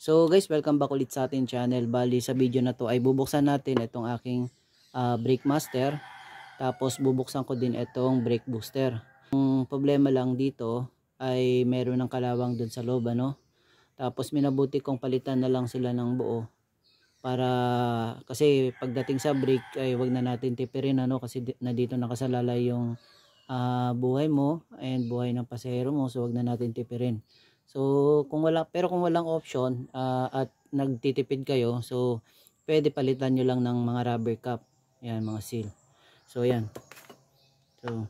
So guys, welcome back ulit sa ating channel. Bali sa video na to ay bubuksan natin itong aking brake master. Tapos bubuksan ko din itong brake booster. Ang problema lang dito ay meron ng kalawang dun sa loob, ano. Tapos minabuti kong palitan na lang sila ng buo. Para kasi pagdating sa brake ay wag na natin tipirin, ano, kasi na dito nakasalalay yung buhay mo and buhay ng pasahero mo, so wag na natin tipirin. So kung walang option at nagtitipid kayo, so pwede palitan nyo lang ng mga rubber cap, yan, mga seal. So yan, so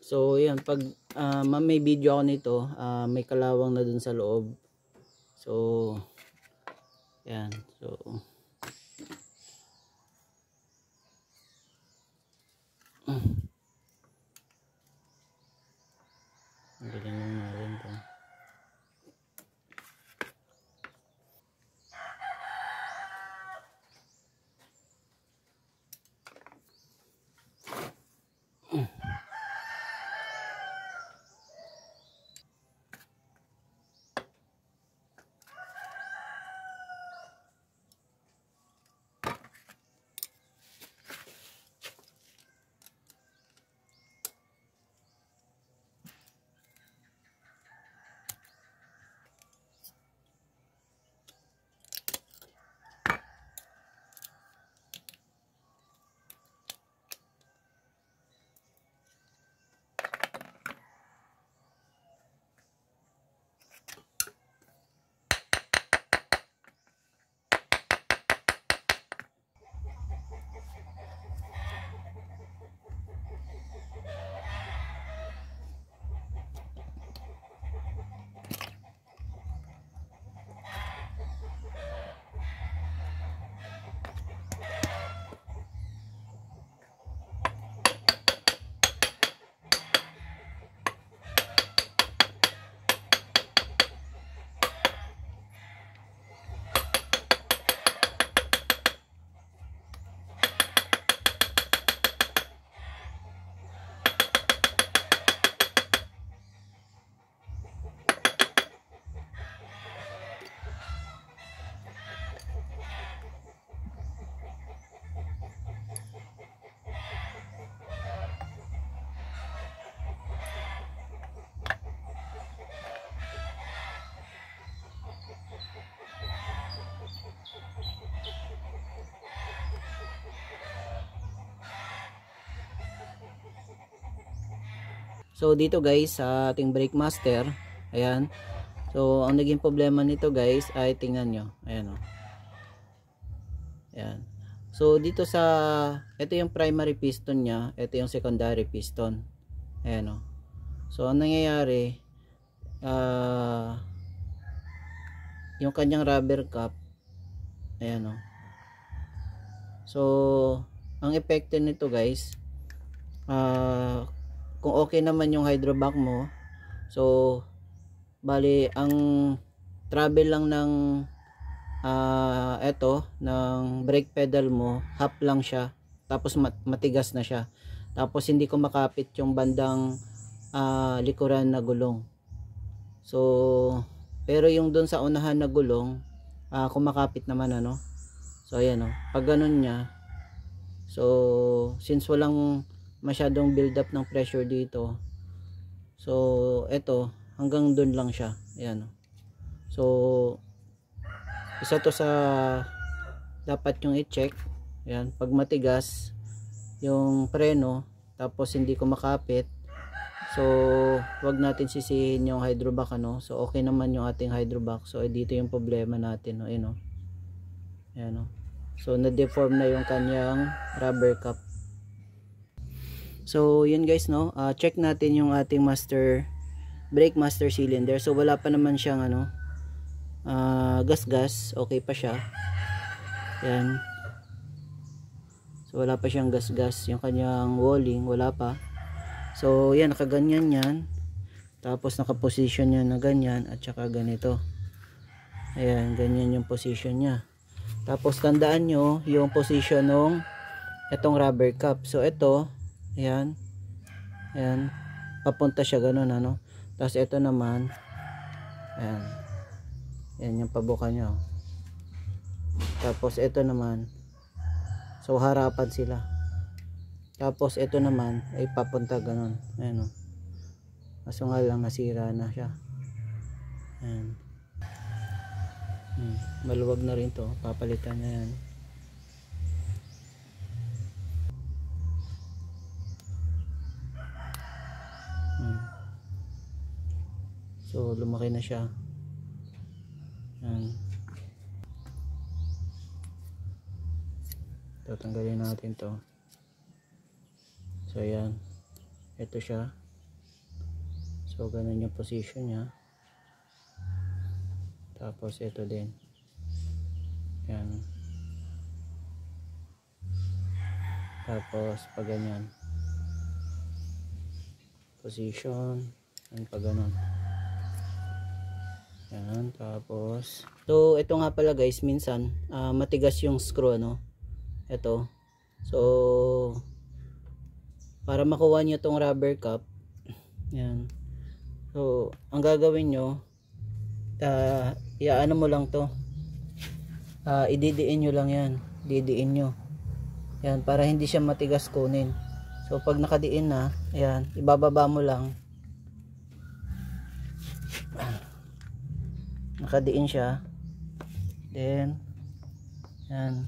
so yan, pag may video ako nito, may kalawang na dun sa loob. So yan, so ang galing lang natin to. So dito guys sa ating brake master, ayan. So ang naging problema nito guys ay tingnan nyo, ayan, oh. Ayan. So dito sa, ito yung primary piston nya, ito yung secondary piston, ayan, oh. So ang nangyayari, yung kanyang rubber cap, ayan, oh. So ang epekto nito guys, kung okay naman yung hydrovac mo, so bali ang travel lang ng eto ng brake pedal mo, half lang siya, tapos matigas na siya, tapos hindi ko makapit yung bandang likuran na gulong. So pero yung dun sa unahan na gulong, kumakapit naman, ano. So ayan, oh, pag ganun nya, so since walang masyadong build up ng pressure dito, so eto hanggang dun lang siya, ayan. So isa to sa dapat yung i-check, ayan. Pag matigas yung preno tapos hindi ko makapit, so wag natin sisihin yung hydrovac, ano. So okay naman yung ating hydrovac, so dito yung problema natin, no, ayan, oh. Ayan, oh. So na-deform na yung kanyang rubber cap. So yun guys, no, check natin yung ating brake master cylinder. So wala pa naman siyang ano, gas-gas, okay pa siya. Yan. So wala pa siyang gas-gas, yung kanyang walling wala pa. So yan, nakaganyan yan. Tapos nakaposition yan na ganyan at saka ganito. Ayan, ganyan yung position niya. Tapos tandaan nyo yung position ng itong rubber cap. So ito, ayan, ayan, papunta siya ganun, ano. Tapos ito naman, ayan, ayan yung pabuka niya. Tapos ito naman, so harapan sila. Tapos ito naman ay papunta ganun, ayan, kaso nga lang nasira na siya. Ayan. Maluwag na rin to, papalitan na yan. So lumaki na siya. Ayan. Tatanggalin natin to. So ayan, ito siya. So ganun yung position niya. Tapos ito din. Yan. Tapos pag ganyan. Position. Yan pag ganun. Yan. Tapos. So ito nga pala guys, minsan matigas yung screw, no? Ito. So para makuha nyo tong rubber cap. Yan. So ang gagawin nyo, iaano mo lang to, ididiin nyo lang yan, didiin nyo yan para hindi siya matigas kunin. So pag nakadiin na, ayan, ibababa mo lang, nakadiin siya, then yan,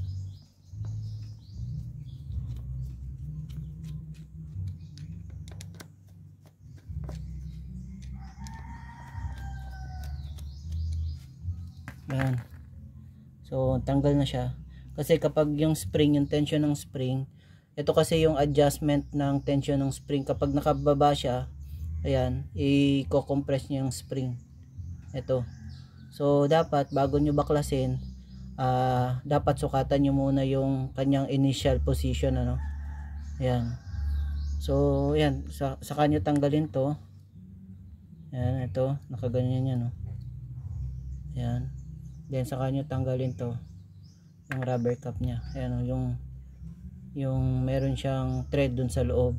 yan. So tanggal na siya kasi kapag yung spring, yung tension ng spring, ito kasi yung adjustment ng tension ng spring, kapag nakababa siya, ayan, i-compress niya yung spring ito. So dapat bago nyo baklasin, dapat sukatan nyo muna yung kanyang initial position, ano. Ayan. So ayan, saka nyo tanggalin to. Ayan, ito nakaganyan yan, no. Ayan. Then saka nyo tanggalin to, yung rubber cap nya. Ayan, yung meron siyang thread dun sa loob.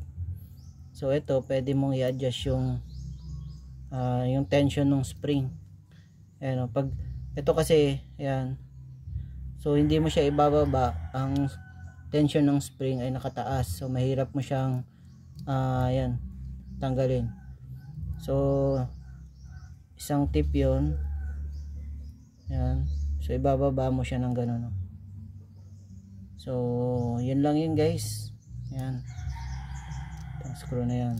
So ito pwede mong i-adjust yung tension ng spring. Ayan, pag ito kasi, ayan, so hindi mo siya ibababa, ang tension ng spring ay nakataas, so mahirap mo siyang ayan, tanggalin. So isang tip yun. Yan. So ibababa mo siya ng ganun, no? So yun lang yun guys. Yan. Ang screw na yan.